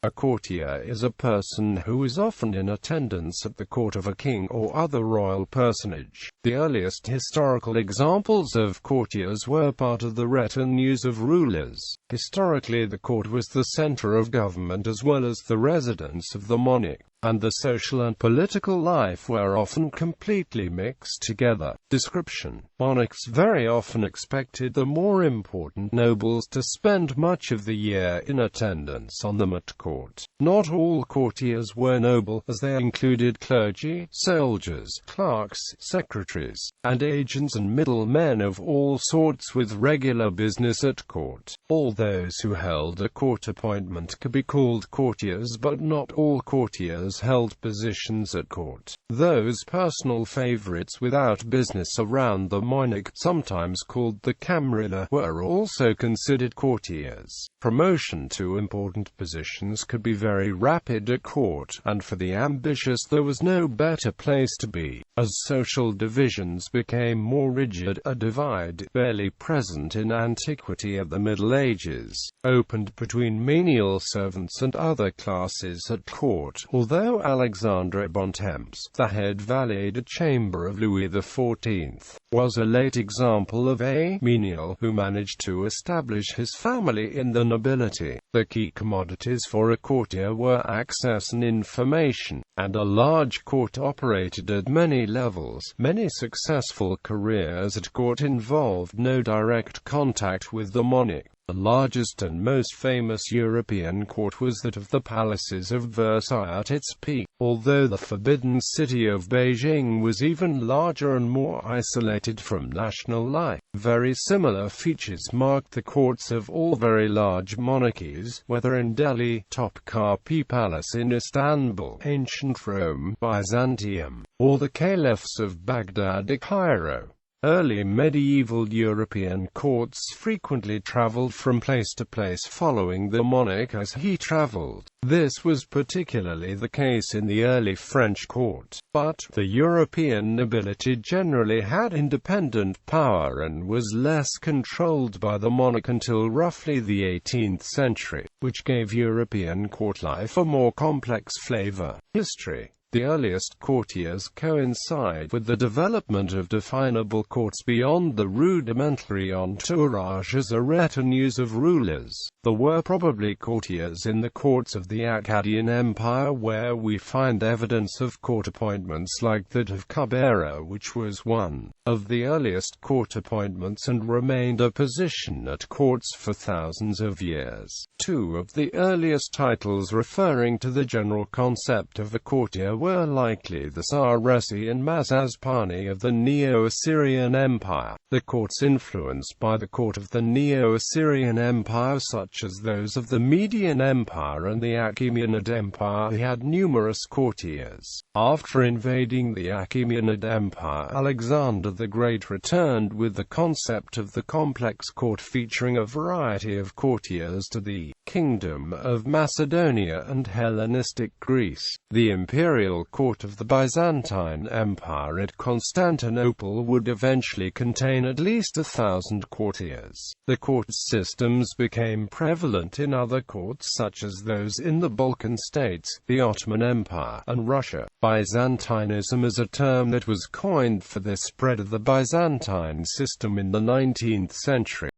A courtier is a person who is often in attendance at the court of a king or other royal personage. The earliest historical examples of courtiers were part of the retinues of rulers. Historically, the court was the center of government as well as the residence of the monarch, and the social and political life were often completely mixed together. Description: monarchs very often expected the more important nobles to spend much of the year in attendance on them at court. Not all courtiers were noble, as they included clergy, soldiers, clerks, secretaries, and agents and middlemen of all sorts with regular business at court. All those who held a court appointment could be called courtiers, but not all courtiers held positions at court. Those personal favorites without business around the monarch, sometimes called the camarilla, were also considered courtiers. Promotion to important positions could be very rapid at court, and for the ambitious there was no better place to be. As social divisions became more rigid, a divide, barely present in antiquity at the Middle Ages, opened between menial servants and other classes at court. Although Alexandre Bontemps, the head valet de chambre of Louis XIV, was a late example of a menial who managed to establish his family in the nobility, the key commodities for a courtier were access and information, and a large court operated at many levels. Many successful careers at court involved no direct contact with the monarch. The largest and most famous European court was that of the palaces of Versailles at its peak, although the Forbidden City of Beijing was even larger and more isolated from national life. Very similar features marked the courts of all very large monarchies, whether in Delhi, Topkapi Palace in Istanbul, ancient Rome, Byzantium, or the caliphs of Baghdad or Cairo. Early medieval European courts frequently traveled from place to place following the monarch as he traveled. This was particularly the case in the early French court, but the European nobility generally had independent power and was less controlled by the monarch until roughly the 18th century, which gave European court life a more complex flavor. History: the earliest courtiers coincide with the development of definable courts beyond the rudimentary entourages or retinues of rulers. There were probably courtiers in the courts of the Akkadian Empire, where we find evidence of court appointments like that of Cabera, which was one of the earliest court appointments and remained a position at courts for thousands of years. Two of the earliest titles referring to the general concept of a courtier were likely the Saresi and Mazazpani of the Neo-Assyrian Empire. The courts influenced by the court of the Neo-Assyrian Empire, such as those of the Median Empire and the Achaemenid Empire, had numerous courtiers. After invading the Achaemenid Empire, Alexander the Great returned with the concept of the complex court featuring a variety of courtiers to the Kingdom of Macedonia and Hellenistic Greece. The imperial court of the Byzantine Empire at Constantinople would eventually contain at least 1,000 courtiers. The court systems became prevalent in other courts such as those in the Balkan states, the Ottoman Empire, and Russia. Byzantinism is a term that was coined for the spread of the Byzantine system in the 19th century.